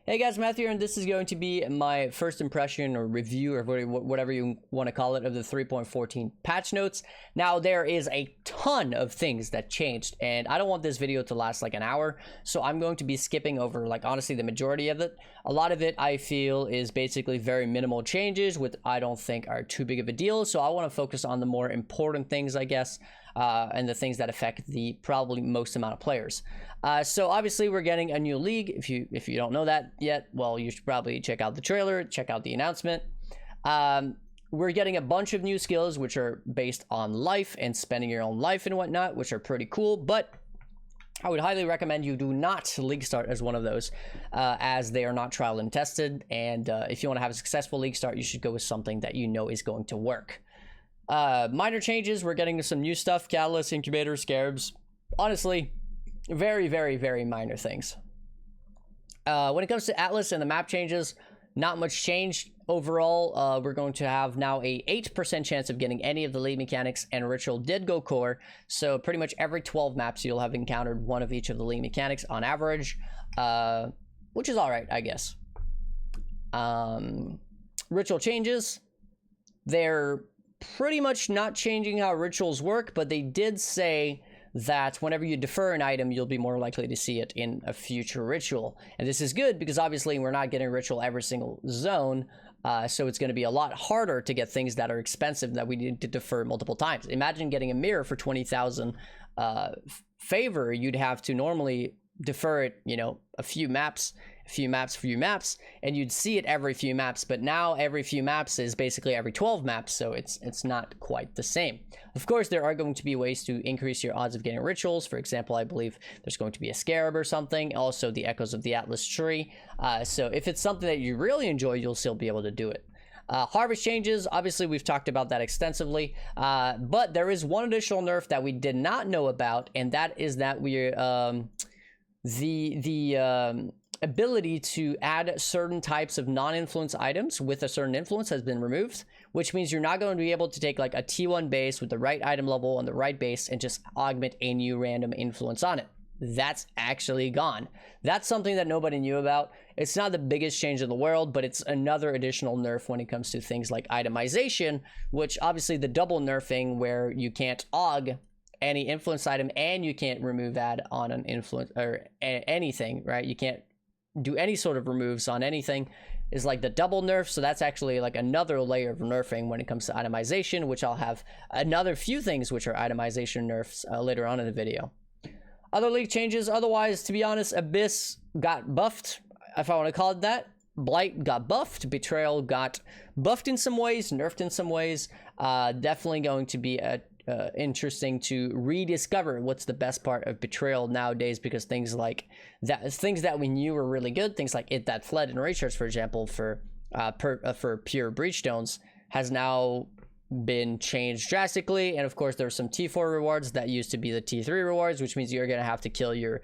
Hey guys, Matthew here, and this is going to be my first impression or review or whatever you want to call it of the 3.14 patch notes. Now, there is a ton of things that changed, and I don't want this video to last like an hour, so I'm going to be skipping over, like, honestly, the majority of it. A lot of it, I feel, is basically very minimal changes, which I don't think are too big of a deal, so I want to focus on the more important things, I guess, and the things that affect the probably most amount of players. So obviously we're getting a new league. If you don't know that yet, well, you should probably check out the trailer, check out the announcement. We're getting a bunch of new skills which are based on life and spending your own life and whatnot, which are pretty cool, but I would highly recommend you do not league start as one of those, as they are not trial and tested, and if you want to have a successful league start, you should go with something that you know is going to work. Minor changes, we're getting some new stuff, catalysts, incubators, scarabs. Honestly, very, very, very minor things. When it comes to Atlas and the map changes, not much change overall. We're going to have now a 8% chance of getting any of the league mechanics, and Ritual did go core, so pretty much every 12 maps you'll have encountered one of each of the league mechanics on average, which is all right, I guess. Ritual changes, they're pretty much not changing how rituals work, but they did say that whenever you defer an item, you'll be more likely to see it in a future ritual. And this is good because obviously we're not getting ritual every single zone, so it's going to be a lot harder to get things that are expensive that we need to defer multiple times. Imagine getting a mirror for 20,000 favor. You'd have to normally defer it, you know, a few maps, and you'd see it every few maps, but now every few maps is basically every 12 maps, so it's not quite the same. Of course, there are going to be ways to increase your odds of getting rituals. For example, I believe there's going to be a scarab or something, also the echoes of the Atlas tree, so if it's something that you really enjoy, you'll still be able to do it. Harvest changes, obviously we've talked about that extensively, but there is one additional nerf that we did not know about, and that is that we're the ability to add certain types of non-influence items with a certain influence has been removed, which means you're not going to be able to take like a T1 base with the right item level on the right base and just augment a new random influence on it. That's actually gone. That's something that nobody knew about. It's not the biggest change in the world, but it's another additional nerf when it comes to things like itemization, which obviously the double nerfing where you can't aug any influence item and you can't remove add on an influence or anything, right? You can't do any sort of removes on anything is like the double nerf, so that's actually like another layer of nerfing when it comes to itemization, which I'll have another few things which are itemization nerfs later on in the video. Other league changes, otherwise, to be honest, Abyss got buffed, if I want to call it that. Blight got buffed, Betrayal got buffed in some ways, nerfed in some ways. Definitely going to be interesting to rediscover what's the best part of Betrayal nowadays, because things like that, things that we knew were really good, things like It That Fled and Rachards, for example, for pure Breachstones, has now been changed drastically. And of course there's some T4 rewards that used to be the T3 rewards, which means you're going to have to kill your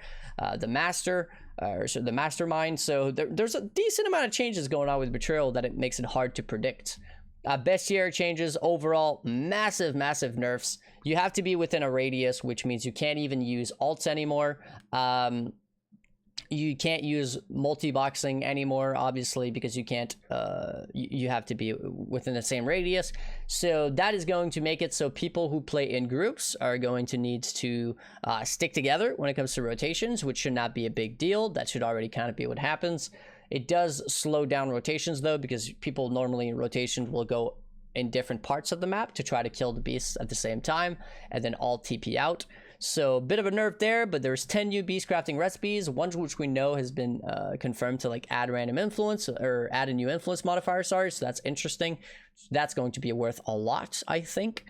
the master or the mastermind. So there's a decent amount of changes going on with Betrayal that it makes it hard to predict. Bestiary Changes, overall massive nerfs. You have to be within a radius, which means you can't even use alts anymore. You can't use multi-boxing anymore, obviously, because you can't, you have to be within the same radius. So that is going to make it so people who play in groups are going to need to stick together when it comes to rotations, which should not be a big deal. That should already kind of be what happens. It does slow down rotations though, because people normally in rotation will go in different parts of the map to try to kill the beasts at the same time and then all TP out. So a bit of a nerf there, but there's 10 new beast crafting recipes, one which we know has been confirmed to like add random influence or add a new influence modifier, sorry, so that's interesting. That's going to be worth a lot, I think.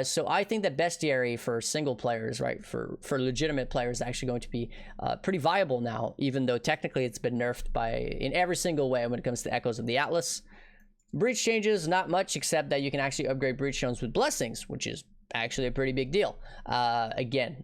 So I think that Bestiary for single players, right, for legitimate players, is actually going to be pretty viable now, even though technically it's been nerfed in every single way when it comes to Echoes of the Atlas. Breach changes, not much, except that you can actually upgrade Breach Stones with blessings, which is actually a pretty big deal. Again,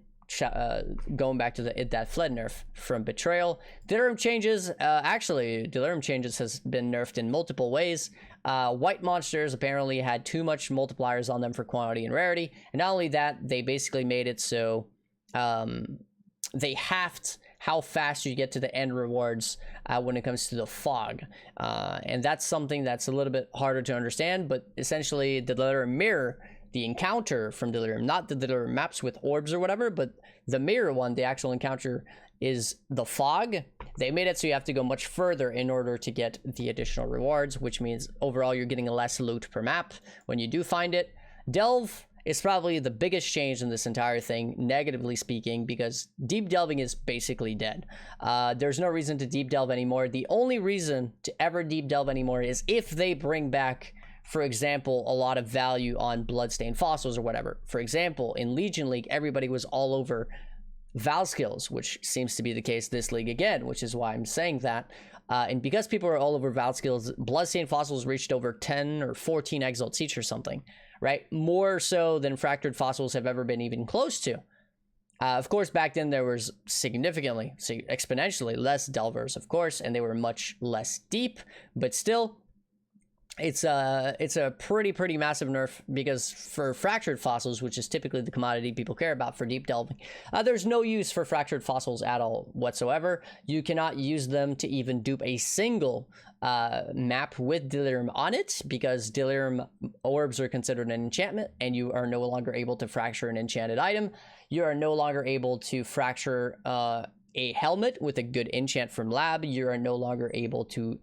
going back to the It That Fled nerf from Betrayal. Delirium changes, actually, Delirium changes has been nerfed in multiple ways. White monsters apparently had too much multipliers on them for quantity and rarity, and not only that, they basically made it so they halved how fast you get to the end rewards when it comes to the fog. And that's something that's a little bit harder to understand, but essentially the Delirium mirror, the encounter from Delirium, not the Delirium maps with orbs or whatever, but the mirror one, the actual encounter is the fog. They made it so you have to go much further in order to get the additional rewards, which means overall you're getting less loot per map when you do find it. Delve is probably the biggest change in this entire thing, negatively speaking, because deep delving is basically dead. There's no reason to deep delve anymore. The only reason to ever deep delve anymore is if they bring back, for example, a lot of value on bloodstained fossils or whatever. For example, in Legion League, everybody was all over Vaal skills, which seems to be the case this league again, which is why I'm saying that. And because people are all over Vaal skills, bloodstained fossils reached over 10 or 14 exalts each or something, right? More so than fractured fossils have ever been even close to. Of course, back then there was significantly, exponentially less delvers, of course, and they were much less deep, but still, it's a pretty massive nerf, because for fractured fossils, which is typically the commodity people care about for deep delving, there's no use for fractured fossils at all whatsoever. You cannot use them to even dupe a single map with Delirium on it, because Delirium orbs are considered an enchantment, and you are no longer able to fracture an enchanted item. You are no longer able to fracture a helmet with a good enchant from lab. You are no longer able to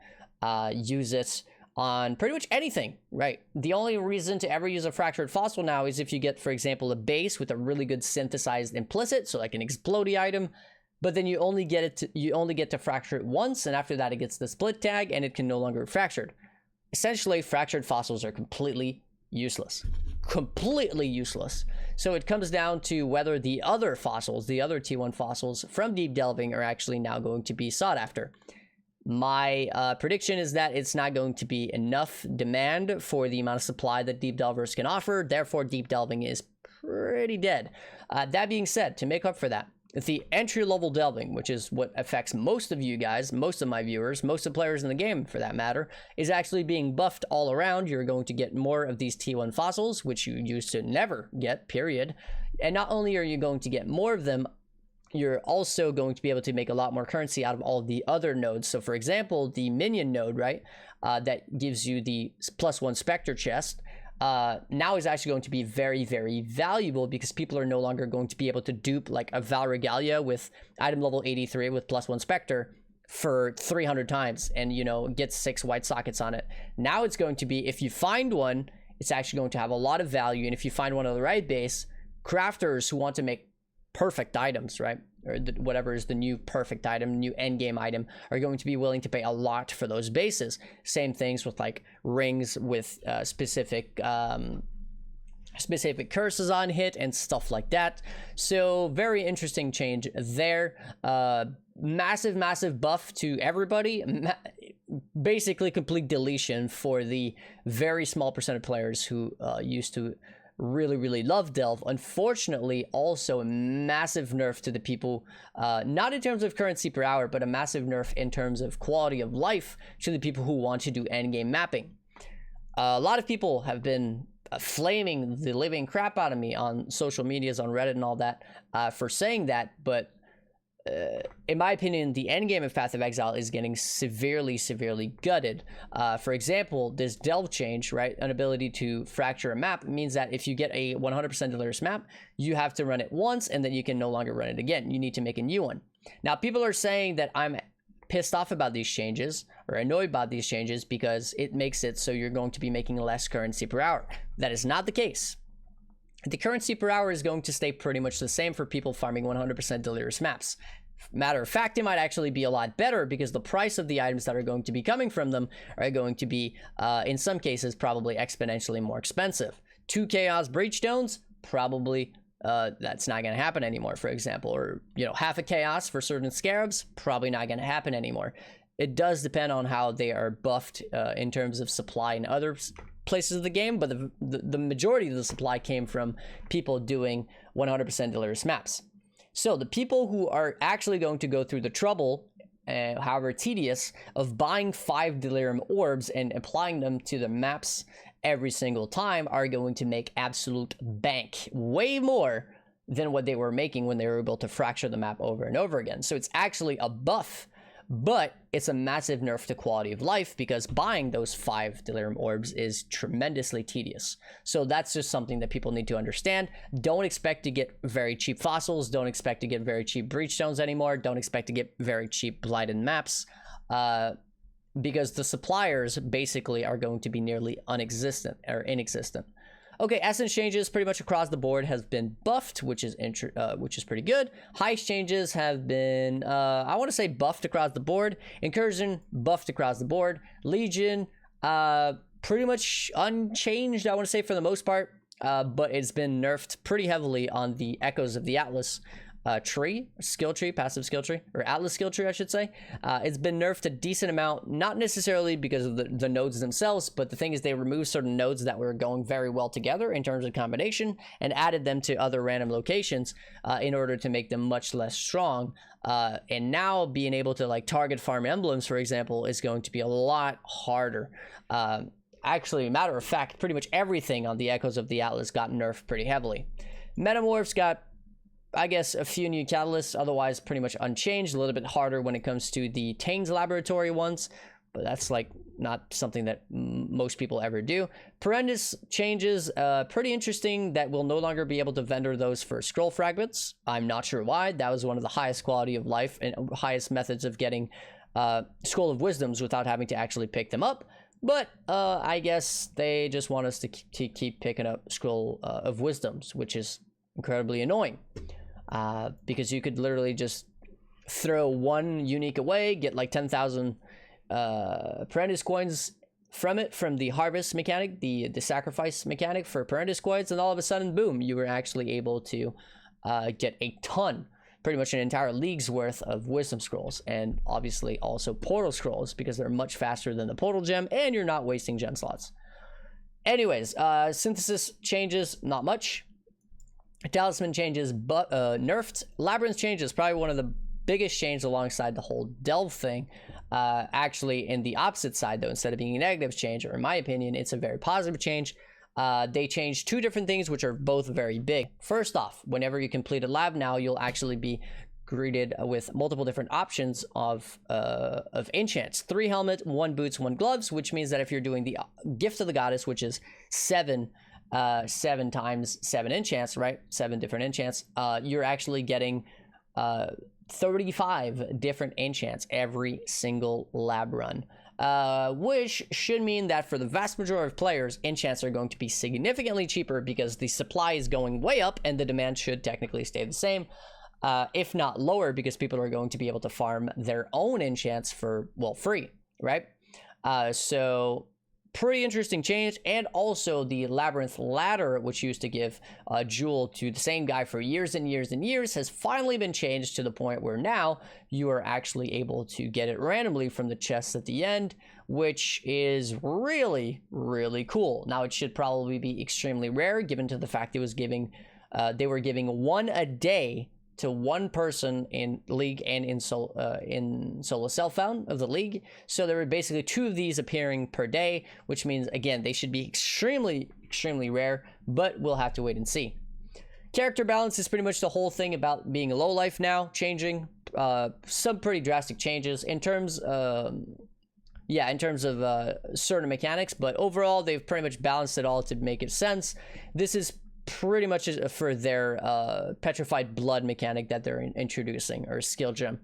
use it on pretty much anything, right? The only reason to ever use a fractured fossil now is if you get, for example, a base with a really good synthesized implicit, so like an Explody item, but then you only get to fracture it once, and after that it gets the split tag and it can no longer be fractured. Essentially, fractured fossils are completely useless. Completely useless. So it comes down to whether the other fossils, the other T1 fossils from deep delving, are actually now going to be sought after. My prediction is that it's not going to be enough demand for the amount of supply that deep delvers can offer. Therefore, deep delving is pretty dead. That being said, to make up for that, the entry-level delving, which is what affects most of you guys, most of my viewers, most of the players in the game for that matter, is actually being buffed all around. You're going to get more of these T1 fossils, which you used to never get, period. And not only are you going to get more of them, you're also going to be able to make a lot more currency out of all the other nodes. So for example, the minion node, right, that gives you the +1 Spectre chest, now is actually going to be very valuable, because people are no longer going to be able to dupe like a Vaal Regalia with item level 83 with +1 Spectre for 300 times and, you know, get 6 white sockets on it. Now it's going to be, if you find one, it's actually going to have a lot of value. And if you find one on the right base, crafters who want to make perfect items, right, or whatever is the new perfect item, new endgame item, are going to be willing to pay a lot for those bases. Same things with like rings with specific curses on hit and stuff like that. So very interesting change there. Massive buff to everybody. Basically complete deletion for the very small percent of players who used to really love delve. Unfortunately, also a massive nerf to the people, not in terms of currency per hour, but a massive nerf in terms of quality of life to the people who want to do endgame mapping. A lot of people have been flaming the living crap out of me on social medias, on Reddit and all that, for saying that, but in my opinion, the endgame of Path of Exile is getting severely gutted. For example, this delve change, right, an ability to fracture a map, means that if you get a 100% delirious map, you have to run it once and then you can no longer run it again. You need to make a new one. Now, people are saying that I'm pissed off about these changes or annoyed about these changes because it makes it so you're going to be making less currency per hour. That is not the case. The currency per hour is going to stay pretty much the same for people farming 100% delirious maps. Matter of fact, it might actually be a lot better because the price of the items that are going to be coming from them are going to be, in some cases, probably exponentially more expensive. 2 Chaos Breachstones, probably that's not going to happen anymore, for example. Or, you know, half a Chaos for certain scarabs, probably not going to happen anymore. It does depend on how they are buffed in terms of supply in other places of the game, but the majority of the supply came from people doing 100% delirious maps. So the people who are actually going to go through the trouble, however tedious, of buying 5 delirium orbs and applying them to the maps every single time are going to make absolute bank, way more than what they were making when they were able to fracture the map over and over again. So it's actually a buff, but it's a massive nerf to quality of life because buying those 5 Delirium orbs is tremendously tedious. So that's just something that people need to understand. Don't expect to get very cheap fossils. Don't expect to get very cheap breach stones anymore. Don't expect to get very cheap blighted maps. Because the suppliers basically are going to be nearly inexistent. Okay, essence changes pretty much across the board has been buffed, which is pretty good. Heist changes have been, I want to say buffed across the board. Incursion buffed across the board. Legion, pretty much unchanged, I want to say for the most part, but it's been nerfed pretty heavily on the Echoes of the Atlas skill tree, passive skill tree, or Atlas skill tree, I should say. It's been nerfed a decent amount, not necessarily because of the nodes themselves, but the thing is they removed certain nodes that were going very well together in terms of combination and added them to other random locations in order to make them much less strong. And now being able to like target farm emblems, for example, is going to be a lot harder. Actually, matter of fact, pretty much everything on the Echoes of the Atlas got nerfed pretty heavily. Metamorphs got, I guess, a few new catalysts, otherwise pretty much unchanged. A little bit harder when it comes to the Tain's laboratory ones, but that's like not something that most people ever do. Perandus changes, pretty interesting that we'll no longer be able to vendor those for scroll fragments. I'm not sure why. That was one of the highest quality of life and highest methods of getting Scroll of Wisdoms without having to actually pick them up. But I guess they just want us to keep picking up Scroll of Wisdoms, which is incredibly annoying. Because you could literally just throw one unique away, get like 10,000 Perandus coins from the harvest mechanic, the sacrifice mechanic for Perandus coins, and all of a sudden, boom, you were actually able to get a ton, pretty much an entire league's worth of wisdom scrolls, and obviously also portal scrolls because they're much faster than the portal gem, and you're not wasting gem slots. Anyways, synthesis changes, not much. Talisman changes, but nerfed. Labyrinth changes, probably one of the biggest changes alongside the whole delve thing. Actually, in the opposite side, though, instead of being a negative change, or in my opinion, it's a very positive change. They changed 2 different things, which are both very big. First off, whenever you complete a lab now, you'll actually be greeted with multiple different options of enchants. 3 helmet, 1 boots, 1 gloves, which means that if you're doing the Gift of the Goddess, which is 7 times 7 enchants, right? 7 different enchants. You're actually getting 35 different enchants every single lab run, which should mean that for the vast majority of players, enchants are going to be significantly cheaper because the supply is going way up and the demand should technically stay the same, if not lower, because people are going to be able to farm their own enchants for, well, free, right? So pretty interesting change. And also the Labyrinth ladder, which used to give a jewel to the same guy for years and years and years, has finally been changed to the point where now you are actually able to get it randomly from the chests at the end, which is really, really cool. Now it should probably be extremely rare given to the fact it was giving they were giving 1 a day to 1 person in league and in solo self-found of the league. So there were basically 2 of these appearing per day, which means, again, they should be extremely, extremely rare, but we'll have to wait and see. Character balance is pretty much the whole thing about being a low life now, changing. Some pretty drastic changes in terms of certain mechanics, but overall, they've pretty much balanced it all to make it sense. This is pretty much for their petrified blood mechanic that they're introducing, or skill gem.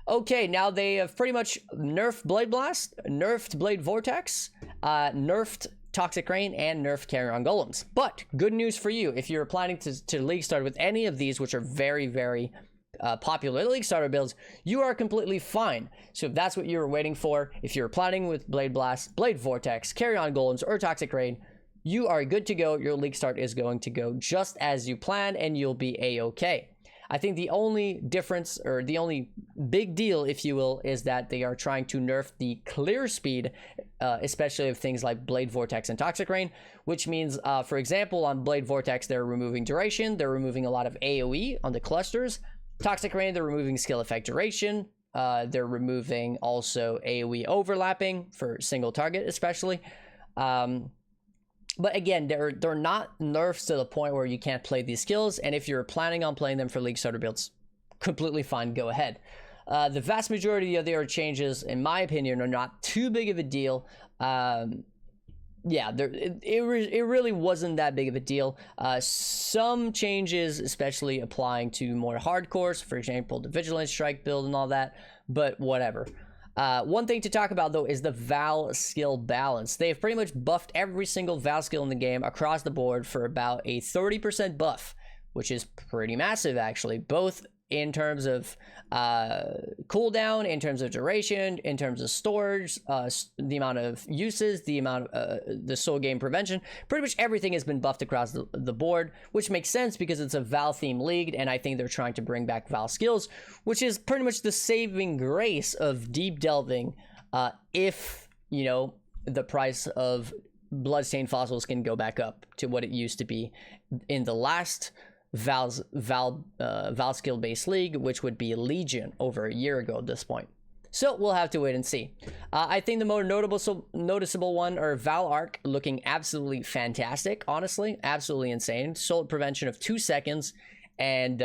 Okay, now they have pretty much nerfed Blade Blast, nerfed Blade Vortex, nerfed Toxic Rain, and nerfed Carrion Golems. But good news for you, if you're planning to league start with any of these, which are very, very popular league starter builds, you are completely fine. So if that's what you were waiting for, if you're planning with Blade Blast, Blade Vortex, Carrion Golems, or Toxic Rain, you are good to go. Your league start is going to go just as you planned, and you'll be a-okay. I think the only difference, or the only big deal, if you will, is that they are trying to nerf the clear speed, especially of things like Blade Vortex and Toxic Rain, which means, for example, on Blade Vortex, they're removing duration. They're removing a lot of AoE on the clusters. Toxic Rain, they're removing skill effect duration. They're removing also AoE overlapping for single target, especially. But again, they're not nerfs to the point where you can't play these skills, and if you're planning on playing them for League starter builds, completely fine, go ahead. The vast majority of their changes, in my opinion, are not too big of a deal. Yeah, it really wasn't that big of a deal. Some changes, especially applying to more hardcores, for example, the Vigilant Strike build and all that, but whatever. One thing to talk about, though, is the Vaal skill balance. They've pretty much buffed every single Vaal skill in the game across the board for about a 30% buff, which is pretty massive, actually, both in terms of cooldown, in terms of duration, in terms of storage, the amount of uses, the amount of the soul game prevention. Pretty much everything has been buffed across the board, which makes sense because it's a Vaal themed league, and I think they're trying to bring back Vaal skills, which is pretty much the saving grace of deep delving, if, you know, the price of bloodstained fossils can go back up to what it used to be in the last Vaal skill based league, which would be Legion over a year ago at this point. So we'll have to wait and see. I think the more noticeable one are Vaal Arc, looking absolutely fantastic, honestly, absolutely insane. Soul prevention of 2 seconds, and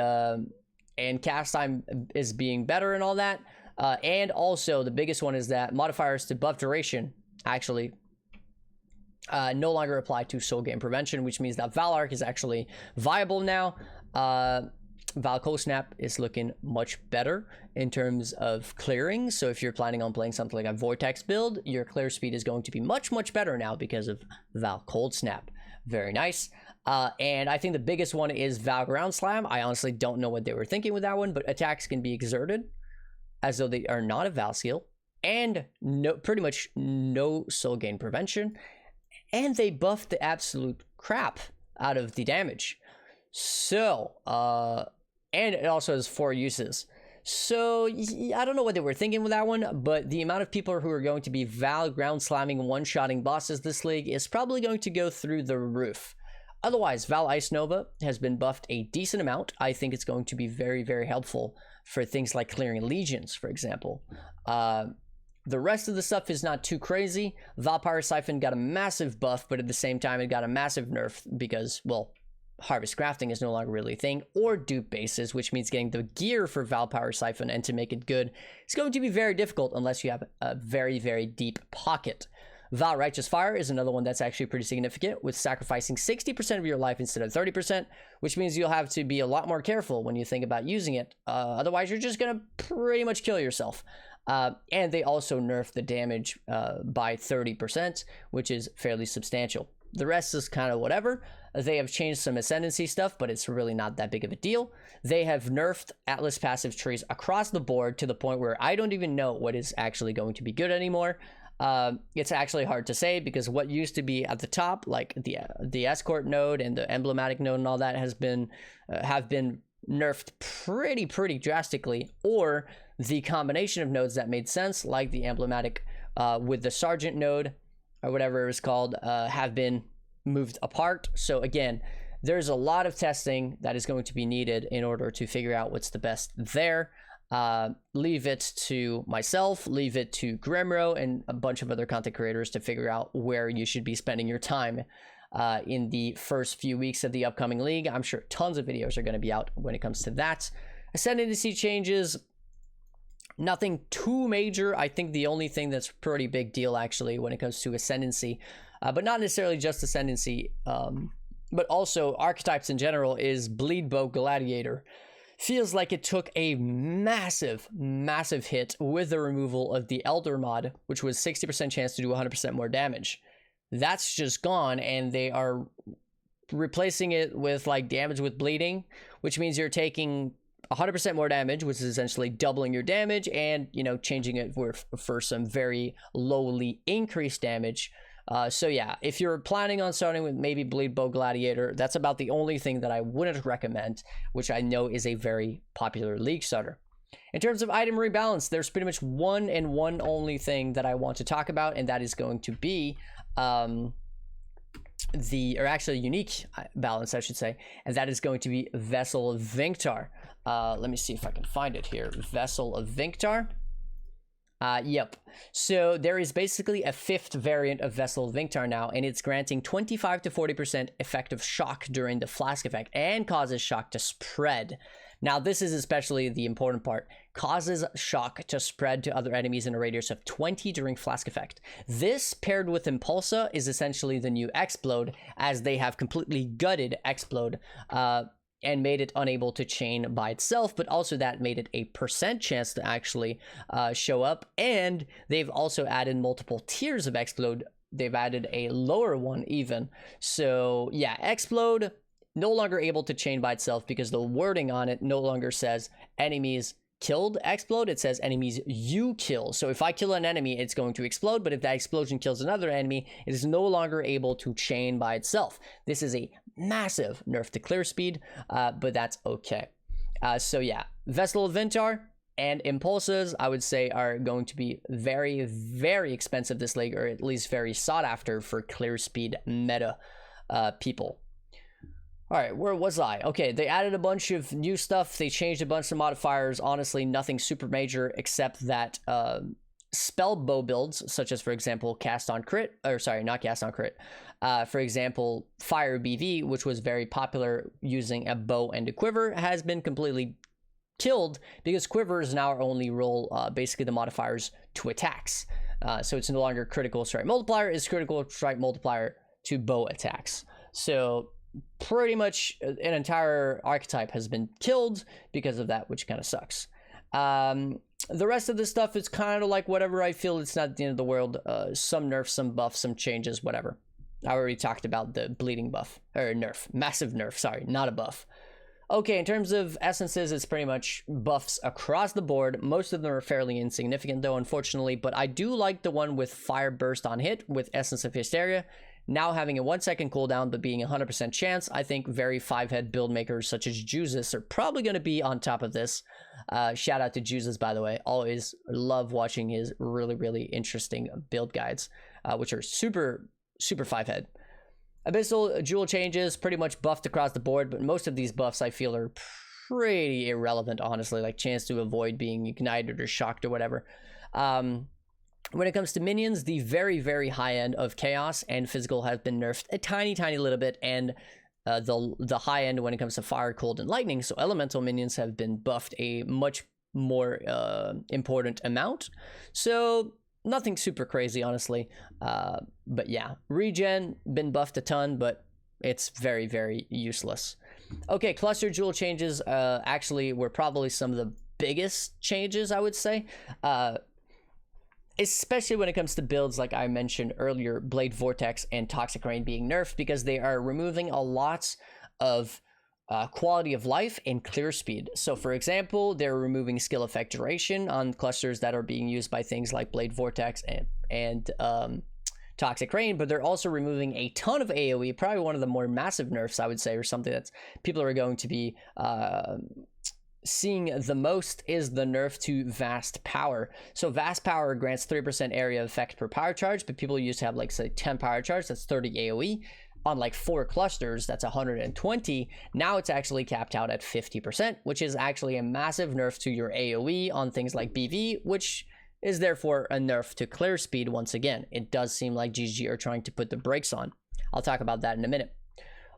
cast time is being better and all that. And also the biggest one is that modifiers to buff duration actually no longer apply to soul game prevention, which means that Vaal Arc is actually viable now. Vaal Cold Snap is looking much better in terms of clearing. So if you're planning on playing something like a Vortex build, your clear speed is going to be much better now because of Vaal Cold Snap. Very nice. And I think the biggest one is Vaal Ground Slam. I honestly don't know what they were thinking with that one, but attacks can be exerted as though they are not a Vaal skill, and pretty much no soul gain prevention. And they buffed the absolute crap out of the damage. So, and it also has 4 uses. So, I don't know what they were thinking with that one, but the amount of people who are going to be Vaal ground slamming, one-shotting bosses this league is probably going to go through the roof. Otherwise, Vaal Ice Nova has been buffed a decent amount. I think it's going to be very helpful for things like clearing legions, for example. The rest of the stuff is not too crazy. Vaal Power Siphon got a massive buff, but at the same time, it got a massive nerf because, well, harvest crafting is no longer really a thing, or dupe bases, which means getting the gear for Vaal Power Siphon and to make it good is going to be very difficult unless you have a very deep pocket. Vaal Righteous Fire is another one that's actually pretty significant, with sacrificing 60% of your life instead of 30%, which means you'll have to be a lot more careful when you think about using it. Otherwise, you're just going to pretty much kill yourself. And they also nerfed the damage by 30%, which is fairly substantial. The rest is kind of whatever. They have changed some ascendancy stuff, but it's really not that big of a deal. They have nerfed Atlas passive trees across the board to the point where I don't even know what is actually going to be good anymore. It's actually hard to say because what used to be at the top, like the escort node and the emblematic node and all that, have been nerfed pretty drastically, or the combination of nodes that made sense, like the emblematic with the sergeant node or whatever it was called, have been moved apart. So again, there's a lot of testing that is going to be needed in order to figure out what's the best there. Leave it to myself, leave it to Grimro and a bunch of other content creators to figure out where you should be spending your time in the first few weeks of the upcoming league. I'm sure tons of videos are going to be out when it comes to that. Ascendancy changes, nothing too major. I think the only thing that's pretty big deal actually when it comes to ascendancy, but not necessarily just ascendancy, but also archetypes in general, is Bleed Bow Gladiator. Feels like it took a massive hit with the removal of the Elder mod, which was 60% chance to do 100% more damage. That's just gone, and they are replacing it with like damage with bleeding, which means you're taking 100% more damage, which is essentially doubling your damage, and, you know, changing it for some very lowly increased damage. So yeah, if you're planning on starting with maybe Bleed Bow Gladiator, that's about the only thing that I wouldn't recommend, which I know is a very popular league starter. In terms of item rebalance, there's pretty much one and one only thing that I want to talk about, and that is going to be unique balance, I should say, and that is going to be Vessel of Vinktar. Let me see if I can find it here. Vessel of Vinktar. Yep. So there is basically a 5th variant of Vessel of Vinktar now, and it's granting 25 to 40% effective shock during the flask effect and causes shock to spread. Now, this is especially the important part. Causes shock to spread to other enemies in a radius of 20 during flask effect. This, paired with Inpulsa, is essentially the new Explode, as they have completely gutted Explode, and made it unable to chain by itself, but also that made it a % chance to actually show up. And they've also added multiple tiers of Explode. They've added a lower one even. So yeah, Explode no longer able to chain by itself because the wording on it no longer says enemies killed Explode. It says enemies you kill. So if I kill an enemy, it's going to explode, but if that explosion kills another enemy, it is no longer able to chain by itself. This is a massive nerf to Clearspeed, but that's okay. So yeah, Vessel of Vinktar and Impulsas, I would say, are going to be very, very expensive this league, or at least very sought after for Clearspeed meta people. All right, where was I? Okay, they added a bunch of new stuff. They changed a bunch of modifiers. Honestly, nothing super major except that spell bow builds, such as, for example, cast on crit, or sorry, not cast on crit. For example, fire BV, which was very popular using a bow and a quiver, has been completely killed because quivers now only roll basically the modifiers to attacks. So it's no longer critical strike multiplier, it's critical strike multiplier to bow attacks. So pretty much an entire archetype has been killed because of that, which kind of sucks. The rest of this stuff is kind of like whatever. I feel it's not the end of the world. Some nerfs, some buffs, some changes, whatever. I already talked about the bleeding buff, or nerf, massive nerf, sorry, not a buff. Okay, in terms of essences, it's pretty much buffs across the board. Most of them are fairly insignificant though, unfortunately, but I do like the one with fire burst on hit with Essence of Hysteria. Now having a 1-second cooldown, but being 100% chance. I think very 5-head build makers such as Juices are probably going to be on top of this. Shout out to Juices, by the way. Always love watching his really, really interesting build guides, which are super, super 5-head. Abyssal Jewel Changes, pretty much buffed across the board, but most of these buffs I feel are pretty irrelevant, honestly, like chance to avoid being ignited or shocked or whatever. When it comes to minions, the very, very high end of Chaos and Physical have been nerfed a tiny, tiny little bit, and the high end when it comes to Fire, Cold, and Lightning, so Elemental minions have been buffed a much more important amount. So nothing super crazy, honestly. But yeah, Regen, been buffed a ton, but it's very, very useless. Okay, Cluster Jewel Changes actually were probably some of the biggest changes, I would say. Especially when it comes to builds like I mentioned earlier, Blade Vortex and Toxic Rain being nerfed, because they are removing a lot of quality of life and clear speed. So for example, they're removing skill effect duration on clusters that are being used by things like Blade Vortex and Toxic Rain, but they're also removing a ton of AoE, probably one of the more massive nerfs, I would say, or something that people are going to be seeing the most is the nerf to Vast Power. So Vast Power grants 3% area effect per power charge, but people used to have like say 10 power charge, that's 30 AoE. On like 4 clusters, that's 120. Now it's actually capped out at 50%, which is actually a massive nerf to your AoE on things like BV, which is therefore a nerf to clear speed once again. It does seem like GG are trying to put the brakes on. I'll talk about that in a minute.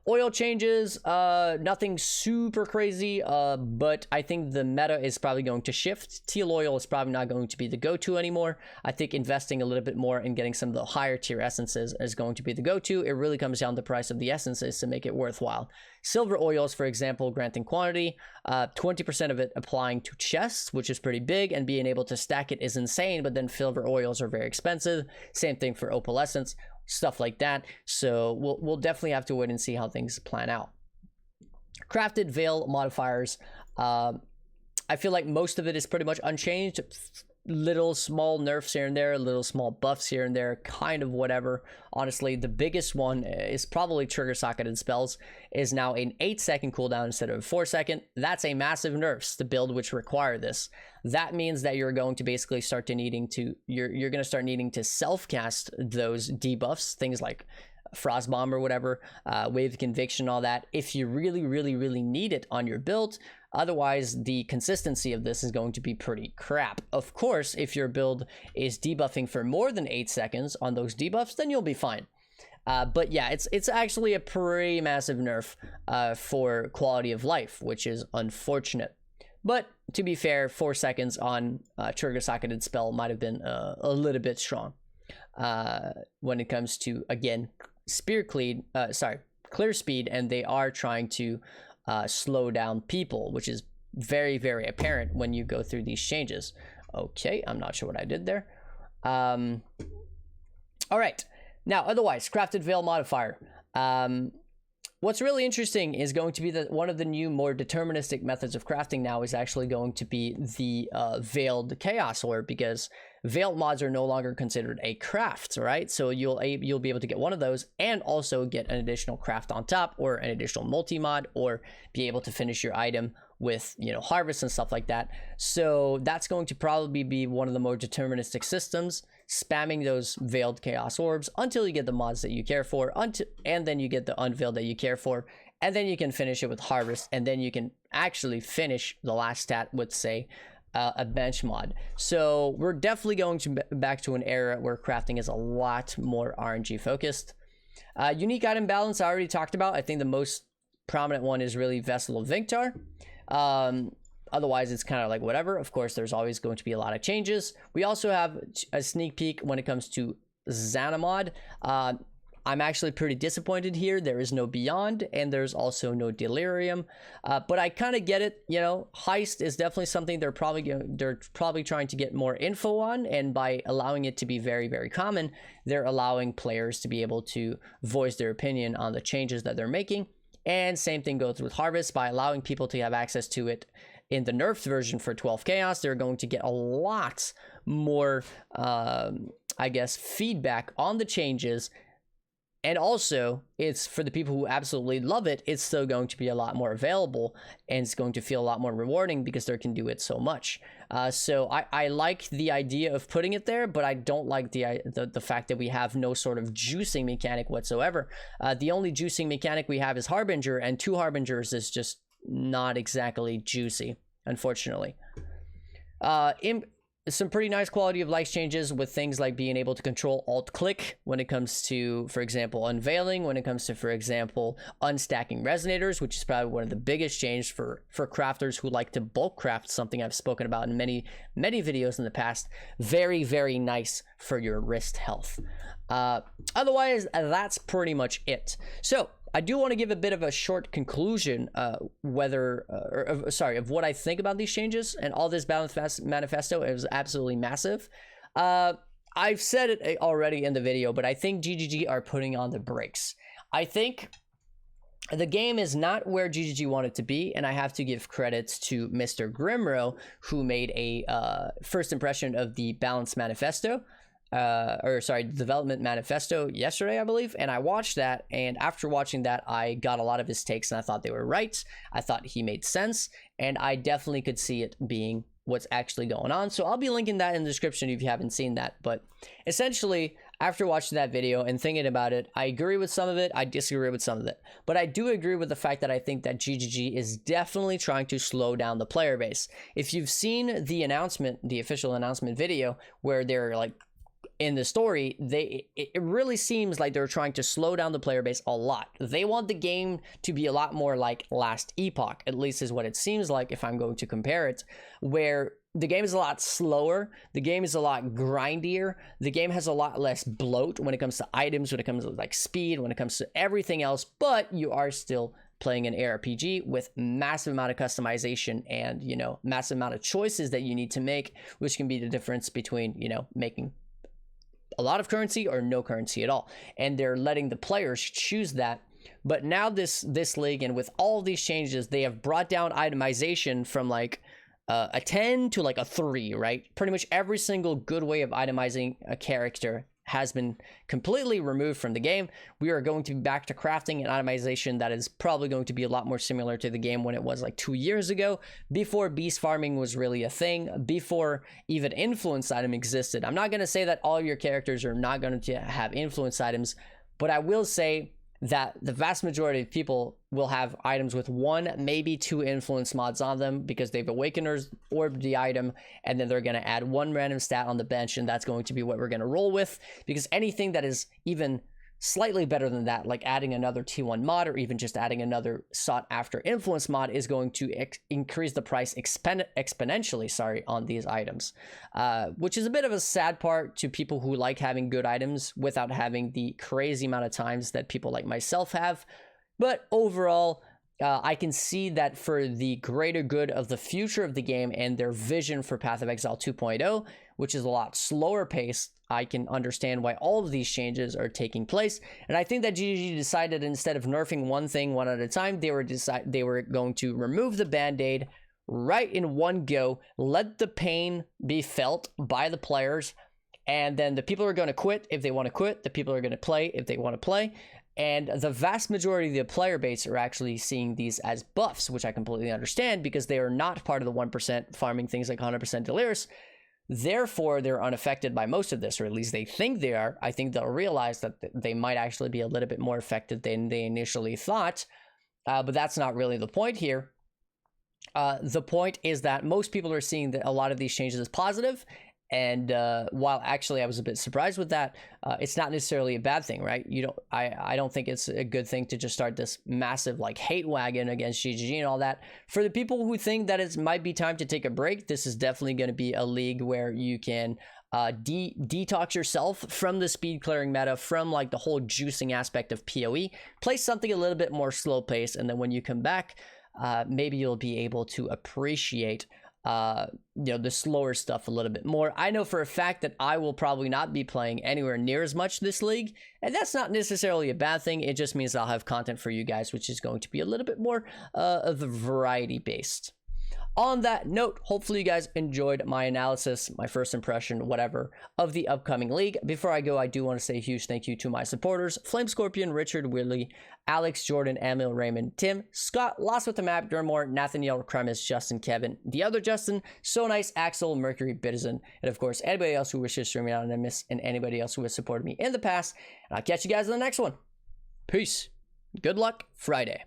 Oil changes, nothing super crazy, but I think the meta is probably going to shift. Teal oil is probably not going to be the go-to anymore. I think investing a little bit more in getting some of the higher tier essences is going to be the go-to. It really comes down to the price of the essences to make it worthwhile. Silver oils, for example, granting quantity, 20% of it applying to chests, which is pretty big, and being able to stack it is insane, but then silver oils are very expensive. Same thing for opalescence. Stuff like that. So we'll definitely have to wait and see how things plan out. Crafted Vaal modifiers. I feel like most of it is pretty much unchanged. Little small nerfs here and there, little small buffs here and there, kind of whatever. Honestly, the biggest one is probably trigger socketed spells is now an 8-second cooldown instead of a 4-second. That's a massive nerfs to build which require this. That means that you're going to basically start to needing to you're going to start needing to self-cast those debuffs, things like Frost Bomb or whatever, Wave of Conviction, all that, if you really, really, really need it on your build. Otherwise, the consistency of this is going to be pretty crap. Of course, if your build is debuffing for more than 8 seconds on those debuffs, then you'll be fine. But yeah, it's actually a pretty massive nerf for quality of life, which is unfortunate. But to be fair, 4 seconds on trigger socketed spell might have been a little bit strong when it comes to, again, Clearspeed, and they are trying to slow down people, which is very, very apparent when you go through these changes. Okay, I'm not sure what I did there. All right. Now, otherwise, crafted Vaal modifier. What's really interesting is going to be that one of the new, more deterministic methods of crafting now is actually going to be the Veiled Chaos Orb, because Veiled mods are no longer considered a craft, right? So you'll be able to get one of those and also get an additional craft on top, or an additional multi-mod, or be able to finish your item with, you know, harvest and stuff like that. So that's going to probably be one of the more deterministic systems, spamming those Veiled Chaos Orbs until you get the mods that you care for, and then you get the unveiled that you care for, and then you can finish it with harvest, and then you can actually finish the last stat with, say, a bench mod. So we're definitely going to back to an era where crafting is a lot more RNG focused. Unique item balance I already talked about. I think the most prominent one is really Vessel of Vinktar. Otherwise, it's kind of like whatever. Of course, there's always going to be a lot of changes. We also have a sneak peek when it comes to Zana Mod. I'm actually pretty disappointed here. There is no Beyond, and there's also no Delirium. But I kind of get it. You know, Heist is definitely something they're probably trying to get more info on, and by allowing it to be very, very common, they're allowing players to be able to voice their opinion on the changes that they're making. And same thing goes with Harvest. By allowing people to have access to it in the Nerfs version for 12 Chaos, they're going to get a lot more, I guess, feedback on the changes. And also, it's for the people who absolutely love it, it's still going to be a lot more available, and it's going to feel a lot more rewarding because they can do it so much. So I like the idea of putting it there, but I don't like the fact that we have no sort of juicing mechanic whatsoever. The only juicing mechanic we have is Harbinger, and 2 Harbingers is just not exactly juicy, unfortunately. Some pretty nice quality of life changes with things like being able to control alt-click when it comes to, for example, unveiling, when it comes to, for example, unstacking resonators, which is probably one of the biggest changes for crafters who like to bulk craft, something I've spoken about in many videos in the past. Very, very nice for your wrist health. Otherwise, that's pretty much it. So I do want to give a bit of a short conclusion, of what I think about these changes, and all this manifesto is absolutely massive. I've said it already in the video, but I think GGG are putting on the brakes. I think the game is not where GGG wanted to be, and I have to give credits to Mr. Grimrow, who made a first impression of the Balance Manifesto. Development Manifesto yesterday, I believe, and I watched that, and after watching that, I got a lot of his takes, and I thought they were right. I thought he made sense, and I definitely could see it being what's actually going on. So I'll be linking that in the description if you haven't seen that. But essentially, after watching that video and thinking about it, I agree with some of it, I disagree with some of it. But I do agree with the fact that I think that GGG is definitely trying to slow down the player base. If you've seen the announcement, the official announcement video, where they're like, in the story, it really seems like they're trying to slow down the player base a lot. They want the game to be a lot more like Last Epoch, at least is what it seems like if I'm going to compare it, where the game is a lot slower, the game is a lot grindier, the game has a lot less bloat when it comes to items, when it comes to like speed, when it comes to everything else, but you are still playing an ARPG with massive amount of customization and, you know, massive amount of choices that you need to make, which can be the difference between, you know, making a lot of currency or no currency at all, and they're letting the players choose that. But now this league, and with all these changes, they have brought down itemization from like a 10 to like a 3, right? Pretty much every single good way of itemizing a character has been completely removed from the game. We are going to be back to crafting and itemization that is probably going to be a lot more similar to the game when it was like 2 years ago, before beast farming was really a thing, before even influence item existed. I'm not going to say that all your characters are not going to have influence items, but I will say that the vast majority of people will have items with 1, maybe 2 influence mods on them because they've awakeners orbed the item, and then they're going to add 1 random stat on the bench, and that's going to be what we're going to roll with, because anything that is even slightly better than that, like adding another T1 mod or even just adding another sought after influence mod, is going to increase the price exponentially, on these items, which is a bit of a sad part to people who like having good items without having the crazy amount of times that people like myself have. But overall, I can see that for the greater good of the future of the game and their vision for Path of Exile 2.0, which is a lot slower paced, I can understand why all of these changes are taking place. And I think that GGG decided, instead of nerfing one thing one at a time, they were going to remove the band-aid right in one go, let the pain be felt by the players, and then the people are going to quit if they want to quit, the people are going to play if they want to play. And the vast majority of the player base are actually seeing these as buffs, which I completely understand, because they are not part of the 1% farming things like 100% Delirious. Therefore, they're unaffected by most of this, or at least they think they are. I think they'll realize that they might actually be a little bit more affected than they initially thought, but that's not really the point here. The point is that most people are seeing that a lot of these changes as positive, and while actually I was a bit surprised with that, it's not necessarily a bad thing, right? I don't think it's a good thing to just start this massive like hate wagon against GGG and all that. For the people who think that it might be time to take a break, this is definitely going to be a league where you can detox yourself from the speed clearing meta, from like the whole juicing aspect of PoE, play something a little bit more slow paced, and then when you come back, maybe you'll be able to appreciate the slower stuff a little bit more. I know for a fact that I will probably not be playing anywhere near as much this league, and that's not necessarily a bad thing. It just means I'll have content for you guys, which is going to be a little bit more of a variety based. On that note, hopefully you guys enjoyed my analysis, my first impression, whatever, of the upcoming league. Before I go, I do want to say a huge thank you to my supporters: Flame Scorpion, Richard, Willie, Alex, Jordan, Emil, Raymond, Tim, Scott, Lost with the Map, Dermore, Nathaniel, Kremis, Justin, Kevin, the other Justin, So Nice, Axel, Mercury, Bitizen, and of course anybody else who wishes to remain anonymous, and anybody else who has supported me in the past. And I'll catch you guys in the next one. Peace. Good luck Friday.